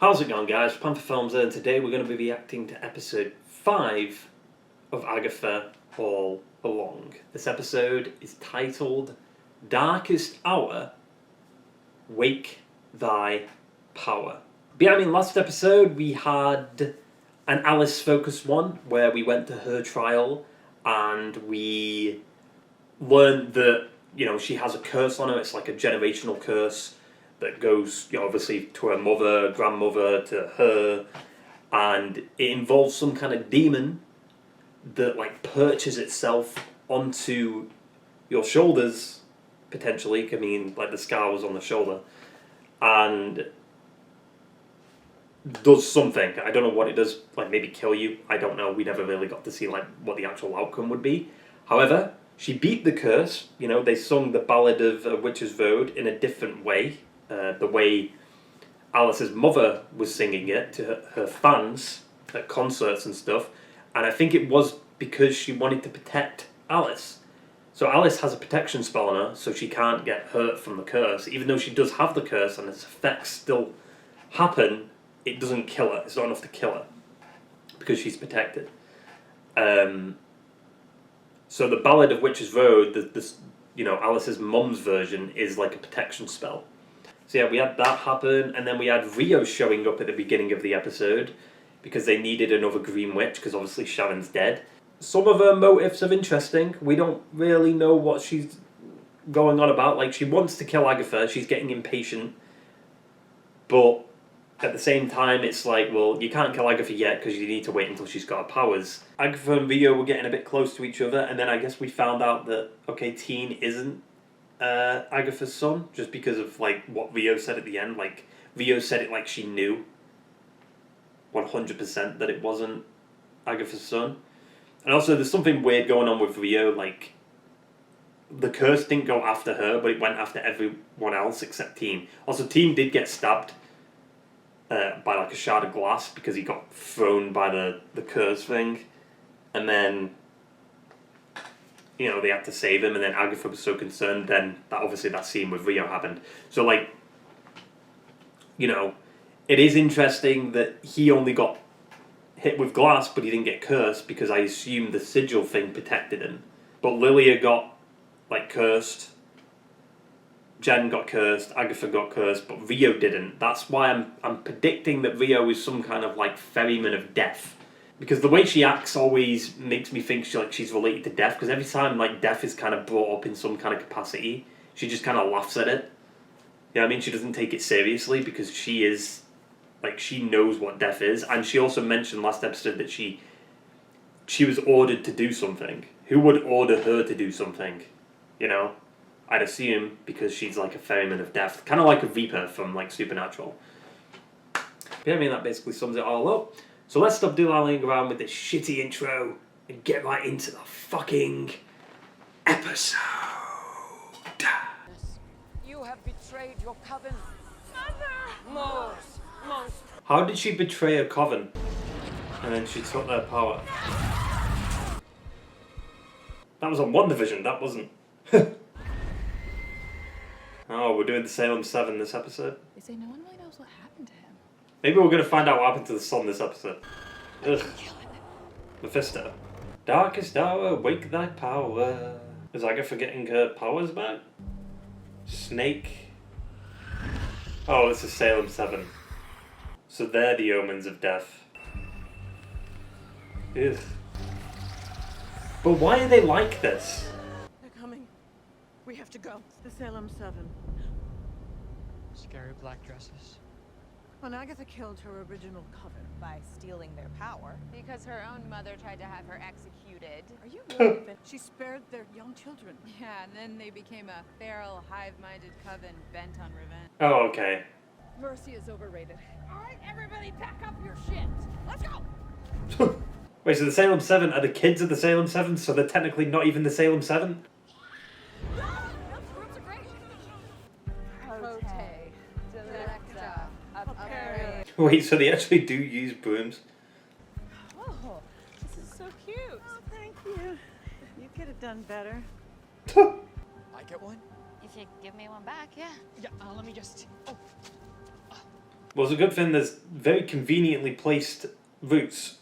How's it going, guys? Panther Films here, and today we're going to be reacting to episode 5 of Agatha All Along. This episode is titled Darkest Hour, Wake Thy Power. But yeah, last episode we had an Alice-focused one where we went to her trial and we learned that, she has a curse on her. It's like a generational curse that goes, obviously to her mother, grandmother, to her, and it involves some kind of demon that perches itself onto your shoulders, potentially. Like the scar was on the shoulder, and does something. I don't know what it does. Maybe kill you. I don't know. We never really got to see what the actual outcome would be. However, she beat the curse. They sung the Ballad of a Witch's Road in a different way. The way Alice's mother was singing it to her fans at concerts and stuff, and I think it was because she wanted to protect Alice. So Alice has a protection spell on her, so she can't get hurt from the curse. Even though she does have the curse and its effects still happen, it doesn't kill her. It's not enough to kill her because she's protected. So the Ballad of Witch's Road, Alice's mum's version, is like a protection spell. So yeah, we had that happen, and then we had Rio showing up at the beginning of the episode because they needed another Green Witch, because obviously Sharon's dead. Some of her motives are interesting. We don't really know what she's going on about. She wants to kill Agatha, she's getting impatient, but at the same time it's well, you can't kill Agatha yet because you need to wait until she's got her powers. Agatha and Rio were getting a bit close to each other, and then I guess we found out that, okay, Teen isn't Agatha's son, just because of what Rio said at the end. Rio said it like she knew 100% that it wasn't Agatha's son. And also there's something weird going on with Rio. The curse didn't go after her, but it went after everyone else except Teen. Also, Teen did get stabbed by a shard of glass because he got thrown by the curse thing, and then they had to save him, and then Agatha was so concerned, then that scene with Rio happened. So, it is interesting that he only got hit with glass, but he didn't get cursed, because I assume the sigil thing protected him. But Lilia got, cursed, Jen got cursed, Agatha got cursed, but Rio didn't. That's why I'm predicting that Rio is some kind of, ferryman of death. Because the way she acts always makes me think she's related to death. Because every time death is kind of brought up in some kind of capacity, she just kind of laughs at it. You know what I mean? She doesn't take it seriously because she is, she knows what death is. And she also mentioned last episode that she was ordered to do something. Who would order her to do something? I'd assume because she's a ferryman of death. Kind of like a Reaper from Supernatural. Yeah, that basically sums it all up. So let's stop dilly-dallying around with this shitty intro and get right into the fucking episode. You have betrayed your coven. Mother! Most. How did she betray a coven? And then she took their power. That was on WandaVision, that wasn't. Oh, we're doing the Salem 7 this episode. They say no one really knows what happened to him. Maybe we're going to find out what happened to the sun this episode. Ugh. Mephisto. Darkest hour, wake thy power. Is Agatha getting her powers back? Snake. Oh, this is Salem 7. So they're the omens of death. Ugh. But why are they like this? They're coming. We have to go. The Salem 7. Scary black dresses. When Agatha killed her original coven. By stealing their power. Because her own mother tried to have her executed. Are you really? She spared their young children. Yeah, and then they became a feral, hive-minded coven bent on revenge. Oh, okay. Mercy is overrated. All right, everybody pack up your shit. Let's go. Wait, so the Salem 7 are the kids of the Salem 7, so they're technically not even the Salem 7? Wait, so they actually do use brooms? Oh, this is so cute. Oh, thank you. You could have done better. I get one? If you give me one back, yeah. Yeah, let me just... Oh. Well, it's a good thing there's very conveniently placed roots.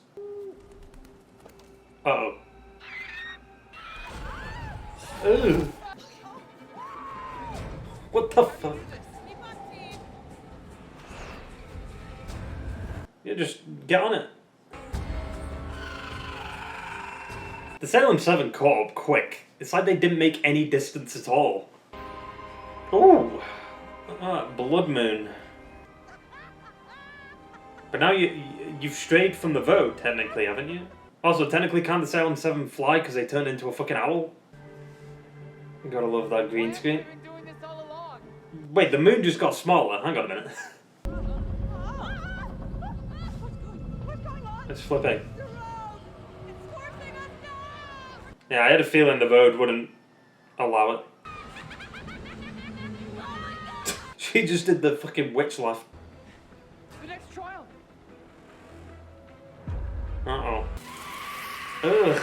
Uh-oh. Ugh. What the fuck? Yeah, just get on it. The Salem 7 caught up quick. It's like they didn't make any distance at all. Ooh. Blood moon. But now you've strayed from the road, technically, haven't you? Also, technically, can't the Salem 7 fly because they turned into a fucking owl? You gotta love that green screen. I've been doing this all along. Wait, the moon just got smaller. Hang on a minute. What's going on? It's flipping. The road! It's forcing us down! Yeah, I had a feeling the road wouldn't allow it. She just did the fucking witch laugh. The next trial. Uh-oh. Ugh.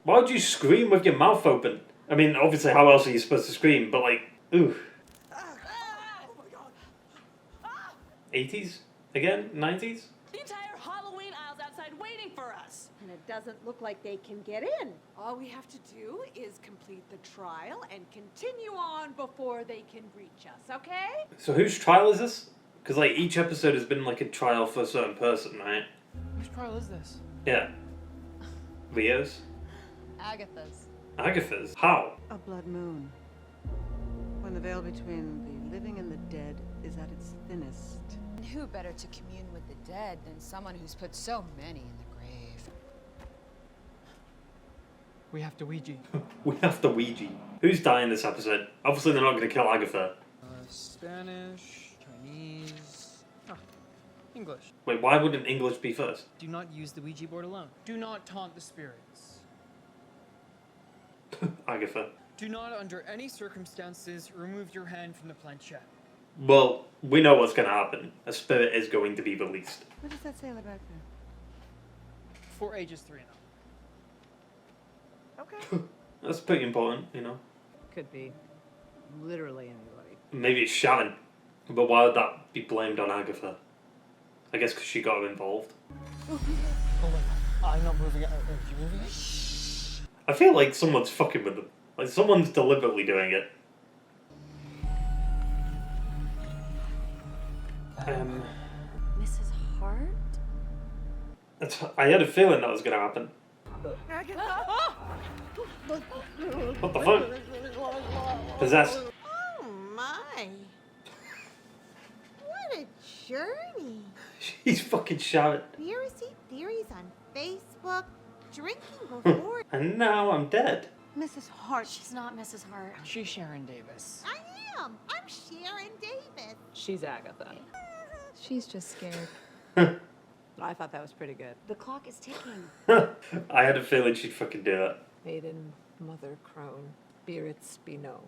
Why would you scream with your mouth open? I mean, obviously, how else are you supposed to scream? But like, ooh. 80s? Again? 90s? The entire Halloween aisle's outside waiting for us. And it doesn't look like they can get in. All we have to do is complete the trial and continue on before they can reach us, okay? So whose trial is this? Because like each episode has been like a trial for a certain person, right? Whose trial is this? Yeah. Leo's? Agatha's. Agatha's? How? A blood moon. When the veil between the living and the dead is at its thinnest. And who better to commune with the dead than someone who's put so many in the grave? We have to Ouija. We have to Ouija. Who's dying this episode? Obviously they're not going to kill Agatha. Spanish, Chinese, English. Wait, why wouldn't English be first? Do not use the Ouija board alone. Do not taunt the spirits. Agatha. Do not, under any circumstances, remove your hand from the planchette. Well, we know what's going to happen. A spirit is going to be released. What does that say on the back there? For ages 3 and up. Okay. That's pretty important, you know. Could be literally anybody. Maybe it's Shannon. But why would that be blamed on Agatha? I guess because she got her involved. Oh my god, I'm not moving it. Are you moving it? I feel like someone's fucking with them. Like someone's deliberately doing it. Mrs. Hart? I had a feeling that was going to happen. What the fuck? Possessed. Oh my. What a journey. She's fucking shouting. Conspiracy theories on Facebook, drinking before. And now I'm dead. Mrs. Hart. She's not Mrs. Hart. She's Sharon Davis. I am. I'm Sharon Davis. She's Agatha. She's just scared. I thought that was pretty good. The clock is ticking. I had a feeling she'd fucking do that. Maiden, mother, crone, spirits be known.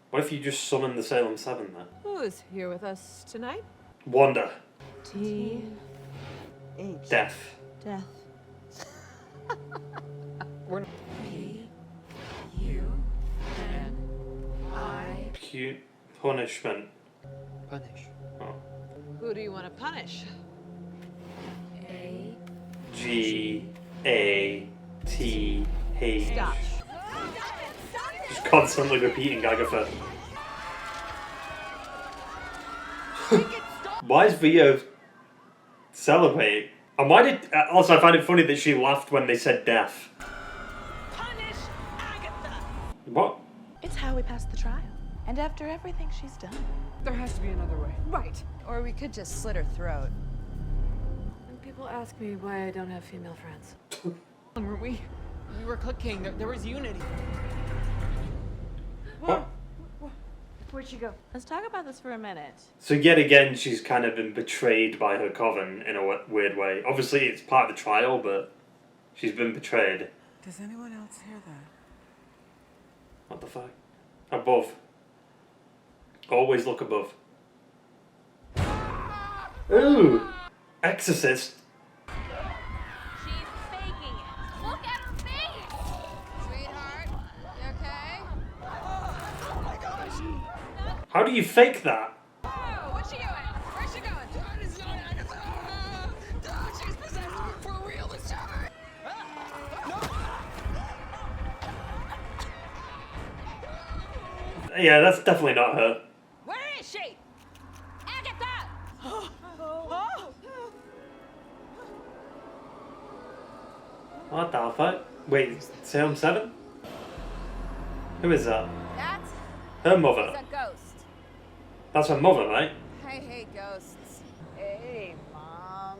What if you just summon the Salem 7 then? Who is here with us tonight? Wanda. T. H. Death. Death. We're not. Cute punishment. Punish. Oh. Who do you want to punish? G-A-T-H. Stop. Just constantly repeating Agatha. Why is Rio celebrating? And why did... Also, I find it funny that she laughed when they said death. Punish Agatha! What? It's how we passed the trial. And after everything she's done. There has to be another way. Right. Or we could just slit her throat. When people ask me why I don't have female friends. Weren't we? We were clicking. There was unity. What? Where'd she go? Let's talk about this for a minute. So yet again, she's kind of been betrayed by her coven in a weird way. Obviously, it's part of the trial, but she's been betrayed. Does anyone else hear that? What the fuck? Above. Always look above. Ooh! Exorcist. She's faking it. Look at her face! Sweetheart, you okay? How do you fake that? Oh, what's she doing? Yeah, that's definitely not her. Where is she? Agatha! What the fuck? Wait, Sam 7? Who is that? That's Her mother. a ghost. That's her mother, right? I hate ghosts. Hey, Mom.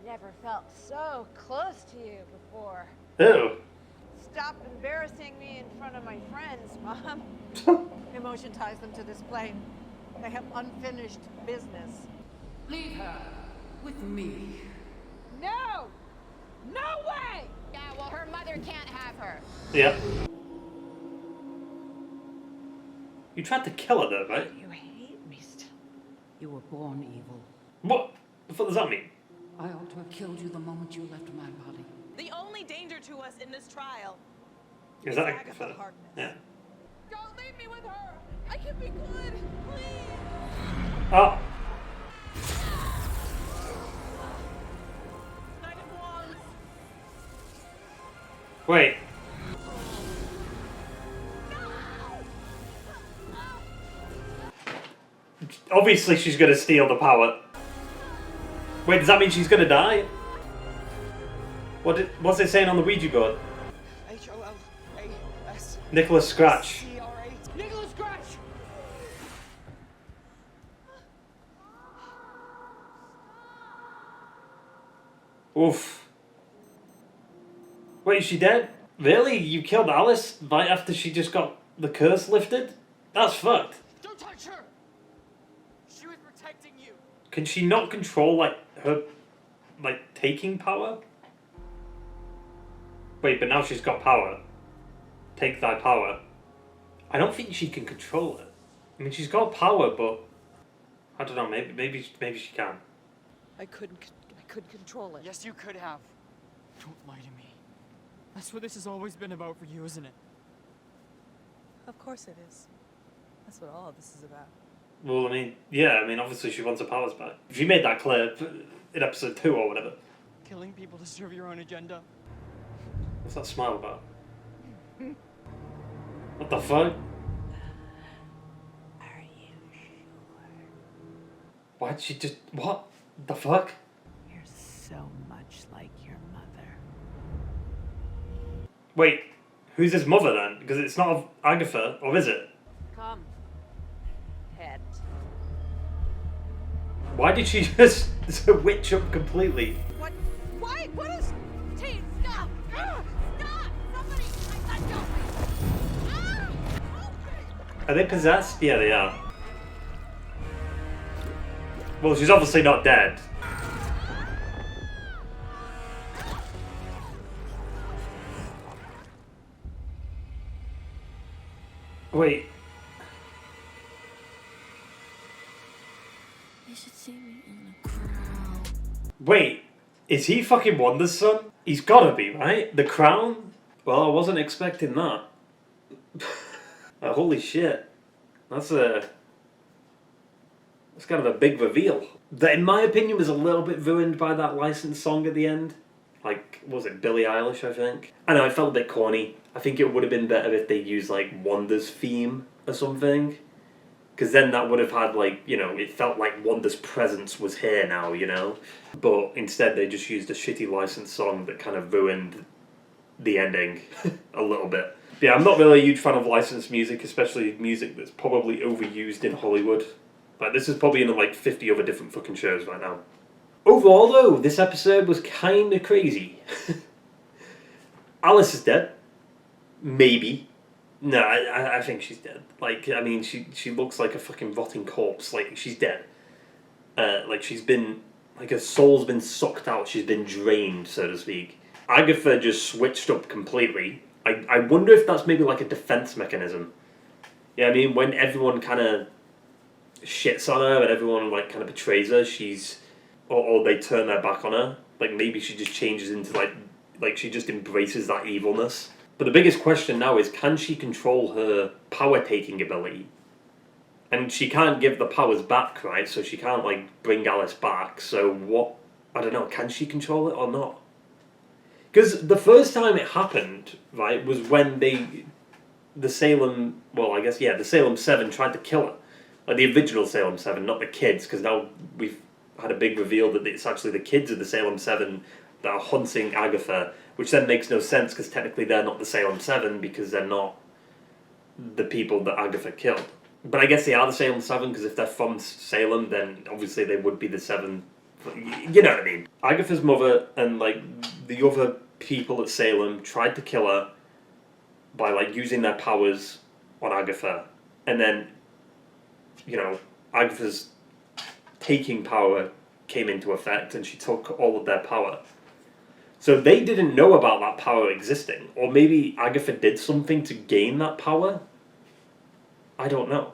Never felt so close to you before. Ew. Stop embarrassing me in front of my friends, Mom. Emotion ties them to this plane. They have unfinished business. Leave her with me. No! No way! Yeah, well, her mother can't have her. Yeah. You tried to kill her though, right? You hate me still. You were born evil. What the fuck does that mean? I ought to have killed you the moment you left my body. The only danger to us in this trial Is that Agatha Agatha? Harkness. Yeah. Don't leave me with her! I can be good, please! Oh. Knight of Wands. Wait. Obviously she's gonna steal the power. Wait, does that mean she's gonna die? What's it saying on the Ouija board? H-O-L-A-S. Nicholas Scratch. C-R-A. Nicholas Scratch! Oof. Wait, is she dead? Really? You killed Alice right after she just got the curse lifted? That's fucked. Don't touch her! She was protecting you. Can she not control, like, her, like, taking power? Wait, but now she's got power. Take thy power. I don't think she can control it. I mean, she's got power, but I don't know. Maybe she can. I couldn't control it. Yes, you could have. Don't lie to me. That's what this has always been about for you, isn't it? Of course it is. That's what all of this is about. Well, I mean, yeah. I mean, obviously she wants her powers back. She made that clear in episode 2 or whatever. Killing people to serve your own agenda. What's that smile about? What the fuck? Are you sure? Why'd she just... What the fuck? You're so much like your mother. Wait, who's his mother then? Because it's not of Agatha, or is it? Come. Pet. Why did she just switch up completely? What? Why? What is... Teen, stop! Stop! Somebody! Let go! Ah! Are they possessed? Yeah, they are. Well, she's obviously not dead. Wait. You should see me in the crowd. Wait. Is he fucking Wanda's son? He's gotta be, right? The crown? Well, I wasn't expecting that. Holy shit. That's kind of a big reveal. That, in my opinion, was a little bit ruined by that licensed song at the end. Like, was it Billie Eilish, I think? I know, it felt a bit corny. I think it would have been better if they used, like, Wanda's theme or something. Because then that would have had, like, you know, it felt like Wanda's presence was here now, you know? But instead they just used a shitty licensed song that kind of ruined the ending a little bit. But yeah, I'm not really a huge fan of licensed music, especially music that's probably overused in Hollywood. Like, this is probably in, like, 50 other different fucking shows right now. Overall, though, this episode was kind of crazy. Alice is dead. Maybe. No, I think she's dead. Like, I mean, she looks like a fucking rotting corpse. Like, she's dead. Like, she's been... Like, her soul's been sucked out. She's been drained, so to speak. Agatha just switched up completely. I wonder if that's maybe, like, a defense mechanism. Yeah, I mean, when everyone kind of shits on her and everyone, like, kind of betrays her, she's... Or they turn their back on her. Like, maybe she just changes into, like she just embraces that evilness. But the biggest question now is, can she control her power-taking ability? And she can't give the powers back, right? So she can't, like, bring Alice back. So what... I don't know, can she control it or not? Because the first time it happened, right, was when the Salem, well, I guess, yeah, the Salem 7 tried to kill her. Like the original Salem 7, not the kids, because now we've had a big reveal that it's actually the kids of the Salem 7 that are hunting Agatha, which then makes no sense because technically they're not the Salem 7 because they're not the people that Agatha killed. But I guess they are the Salem 7 because if they're from Salem, then obviously they would be the 7. You know what I mean? Agatha's mother and like the other people at Salem tried to kill her by like using their powers on Agatha, and then, you know, Agatha's taking power came into effect and she took all of their power. So they didn't know about that power existing, or maybe Agatha did something to gain that power. I don't know.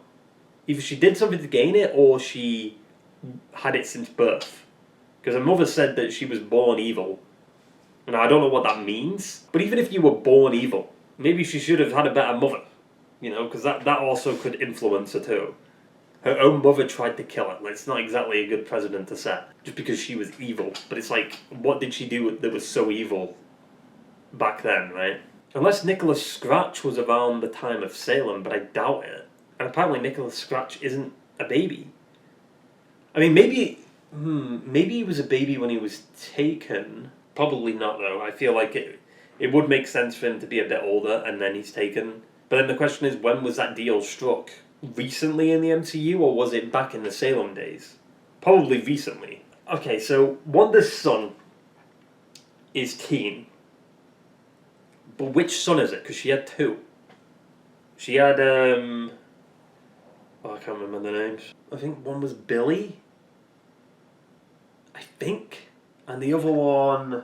Either she did something to gain it, or she had it since birth. Because her mother said that she was born evil. And I don't know what that means. But even if you were born evil, maybe she should have had a better mother. You know, because that also could influence her too. Her own mother tried to kill her. Like, it's not exactly a good precedent to set. Just because she was evil. But it's like, what did she do that was so evil back then, right? Unless Nicholas Scratch was around the time of Salem, but I doubt it. And apparently Nicholas Scratch isn't a baby. I mean, maybe he was a baby when he was taken. Probably not, though. I feel like it would make sense for him to be a bit older and then he's taken. But then the question is, when was that deal struck? Recently in the MCU, or was it back in the Salem days? Probably recently. Okay, so Wanda's son is teen. But which son is it? Because she had two. She had, I can't remember the names. I think one was Billy. I think. And the other one,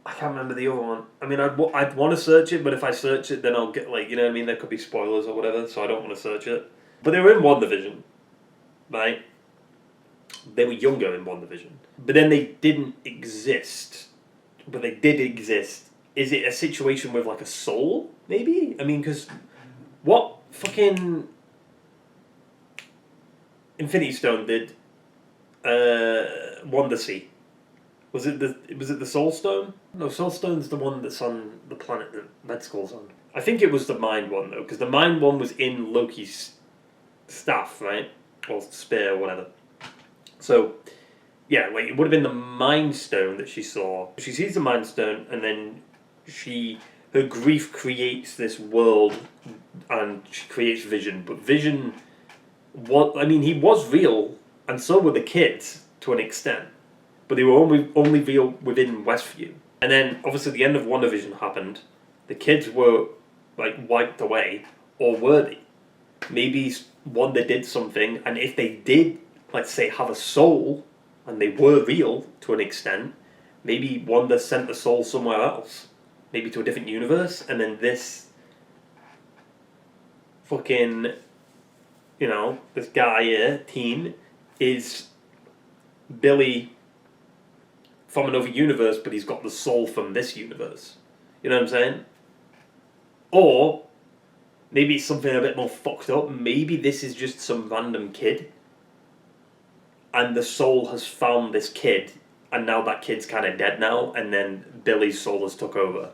I can't remember the other one. I mean, I'd want to search it, but if I search it, then I'll get, like, you know what I mean? There could be spoilers or whatever, so I don't want to search it. But they were in WandaVision, right? They were younger in WandaVision. But then they didn't exist. But they did exist. Is it a situation with, like, a soul, maybe? I mean, because what fucking Infinity Stone did Wanda see? Was it the Soul Stone? No, Soul Stone's the one that's on the planet that Red Skull's on. I think it was the Mind one, though, because the Mind one was in Loki's staff, right? Or spear, or whatever. So, yeah, like, it would have been the Mind Stone that she saw. She sees the Mind Stone, and then her grief creates this world, and she creates Vision. But Vision, he was real, and so were the kids, to an extent. But they were only real within Westview. And then, obviously, the end of WandaVision happened. The kids were, like, wiped away. Or were they? Maybe Wanda did something, and if they did, let's say, have a soul, and they were real, to an extent, maybe Wanda sent the soul somewhere else. Maybe to a different universe, and then this fucking, you know, this guy here, teen, is Billy from another universe, but he's got the soul from this universe. You know what I'm saying? Or maybe it's something a bit more fucked up. Maybe this is just some random kid, and the soul has found this kid, and now that kid's kind of dead now, and then Billy's soul has took over.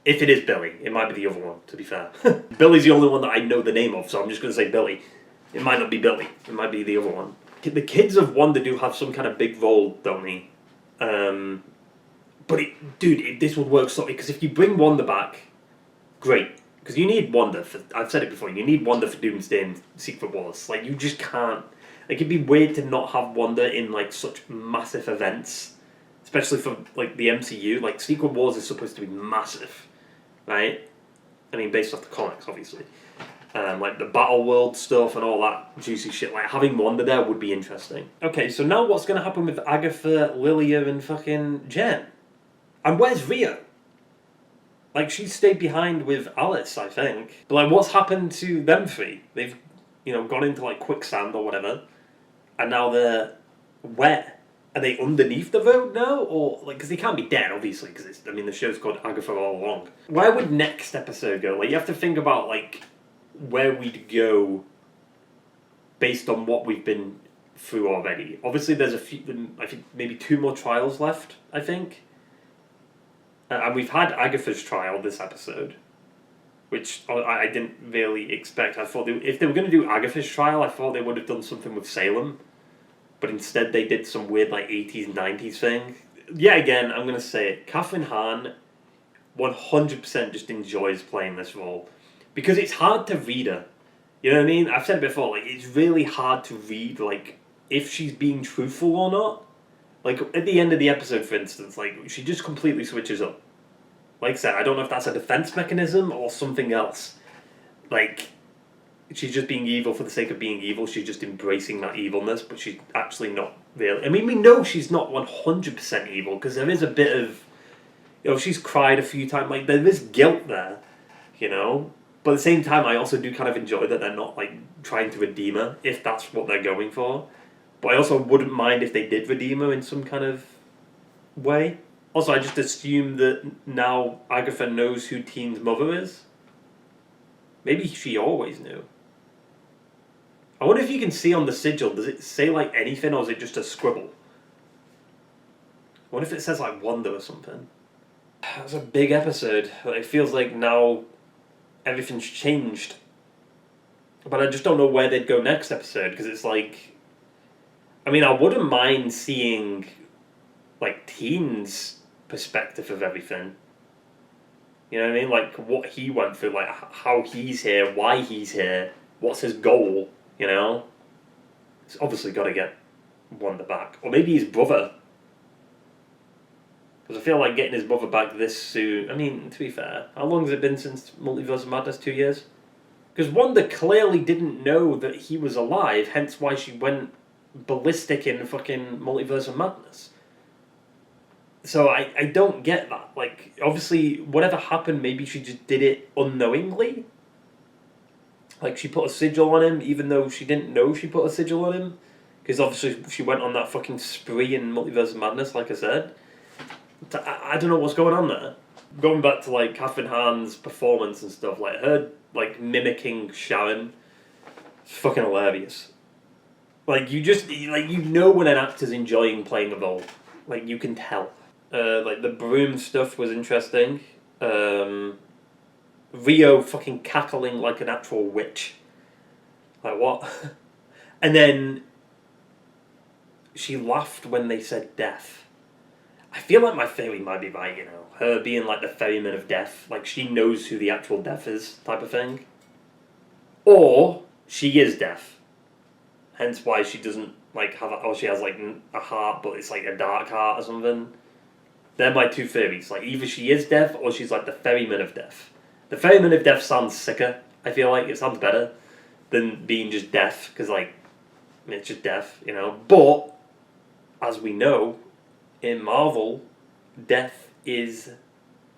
If it is Billy, it might be the other one, to be fair. Billy's the only one that I know the name of, so I'm just going to say Billy. It might not be Billy. It might be the other one. The kids of Wanda do have some kind of big role, don't they? But this would work so, because if you bring Wanda back, great. Because you need Wanda for, I've said it before, you need Wanda for Doomsday and Secret Wars. Like, you just can't, like, it'd be weird to not have Wanda in, like, such massive events. Especially for, like, the MCU. Like, Secret Wars is supposed to be massive, right? I mean, based off the comics, obviously. Like, the Battle World stuff and all that juicy shit. Like, having Wanda there would be interesting. Okay, so now what's going to happen with Agatha, Lilia, and fucking Jen? And where's Rio? Like, she stayed behind with Alice, I think. But, like, what's happened to them three? They've, you know, gone into, like, quicksand or whatever. And now they're where? Are they underneath the road now? Or, like, because they can't be dead, obviously, because the show's called Agatha All Along. Where would next episode go? Like, you have to think about, like, where we'd go based on what we've been through already. Obviously, there's a few, I think maybe 2 more trials left, I think. And we've had Agatha's trial this episode, which I didn't really expect. I thought if they were going to do Agatha's trial, I thought they would have done something with Salem. But instead they did some weird like 80s, 90s thing. Yeah, again, I'm going to say it. Kathryn Hahn 100% just enjoys playing this role. Because it's hard to read her. You know what I mean? I've said it before, like, it's really hard to read, like, if she's being truthful or not. Like, at the end of the episode, for instance, like, she just completely switches up. Like I said, I don't know if that's a defense mechanism or something else. Like, she's just being evil for the sake of being evil. She's just embracing that evilness, but she's actually not really. I mean, we know she's not 100% evil, because there is a bit of, you know, she's cried a few times. Like, there is guilt there, you know? But at the same time, I also do kind of enjoy that they're not, like, trying to redeem her, if that's what they're going for. But I also wouldn't mind if they did redeem her in some kind of way. Also, I just assume that now Agatha knows who Teen's mother is. Maybe she always knew. I wonder if you can see on the sigil, does it say, like, anything, or is it just a scribble? I wonder if it says, like, Wanda or something. It's a big episode. It feels like now everything's changed. But I just don't know where they'd go next episode, because it's like... I mean, I wouldn't mind seeing, like, Teen's perspective of everything. You know what I mean? Like, what he went through, like, how he's here, why he's here, what's his goal, you know? It's obviously got to get Wanda back. Or maybe his brother. Because I feel like getting his brother back this soon... I mean, to be fair, how long has it been since Multiverse of Madness? 2 years? Because Wanda clearly didn't know that he was alive, hence why she went ballistic in fucking Multiverse of Madness. So I don't get that. Like, obviously, whatever happened, maybe she just did it unknowingly. Like, she put a sigil on him, even though she didn't know she put a sigil on him. Because obviously she went on that fucking spree in Multiverse of Madness, like I said. I don't know what's going on there. Going back to, like, Kathryn Hahn's performance and stuff, like, her, like, mimicking Sharon, it's fucking hilarious. Like, you just, like, you know when an actor's enjoying playing a role. Like, you can tell. Like, the broom stuff was interesting. Rio fucking cackling like an actual witch. Like, what? And then she laughed when they said death. I feel like my theory might be right, you know. Her being like the ferryman of death. Like, she knows who the actual death is, type of thing. Or she is deaf. Hence why she doesn't, like, have... Or she has, like, a heart, but it's, like, a dark heart or something. They're my two theories. Like, either she is deaf, or she's, like, the ferryman of death. The ferryman of death sounds sicker, I feel like. It sounds better than being just deaf. Because, like, I mean, it's just deaf, you know. But, as we know... in Marvel, death is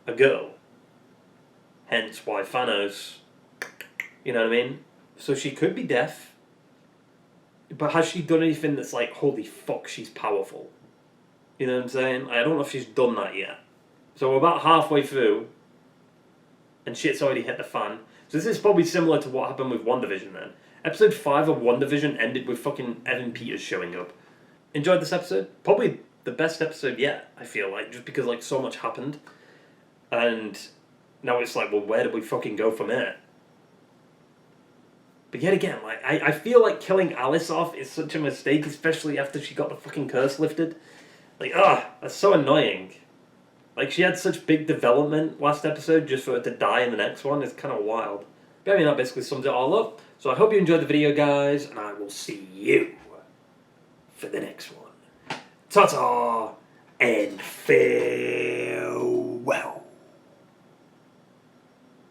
a girl. Hence why Thanos, you know what I mean? So she could be deaf, but has she done anything that's like, holy fuck, she's powerful? You know what I'm saying? I don't know if she's done that yet. So we're about halfway through, and shit's already hit the fan. So this is probably similar to what happened with WandaVision then. Episode 5 of WandaVision ended with fucking Evan Peters showing up. Enjoyed this episode? Probably the best episode yet, I feel like, just because, like, so much happened. And now it's like, well, where do we fucking go from here? But yet again, like, I feel like killing Alice off is such a mistake, especially after she got the fucking curse lifted. Like, that's so annoying. Like, she had such big development last episode, just for her to die in the next one. It's kind of wild. But I mean, that basically sums it all up. So I hope you enjoyed the video, guys, and I will see you for the next one. Ta-ta and fade.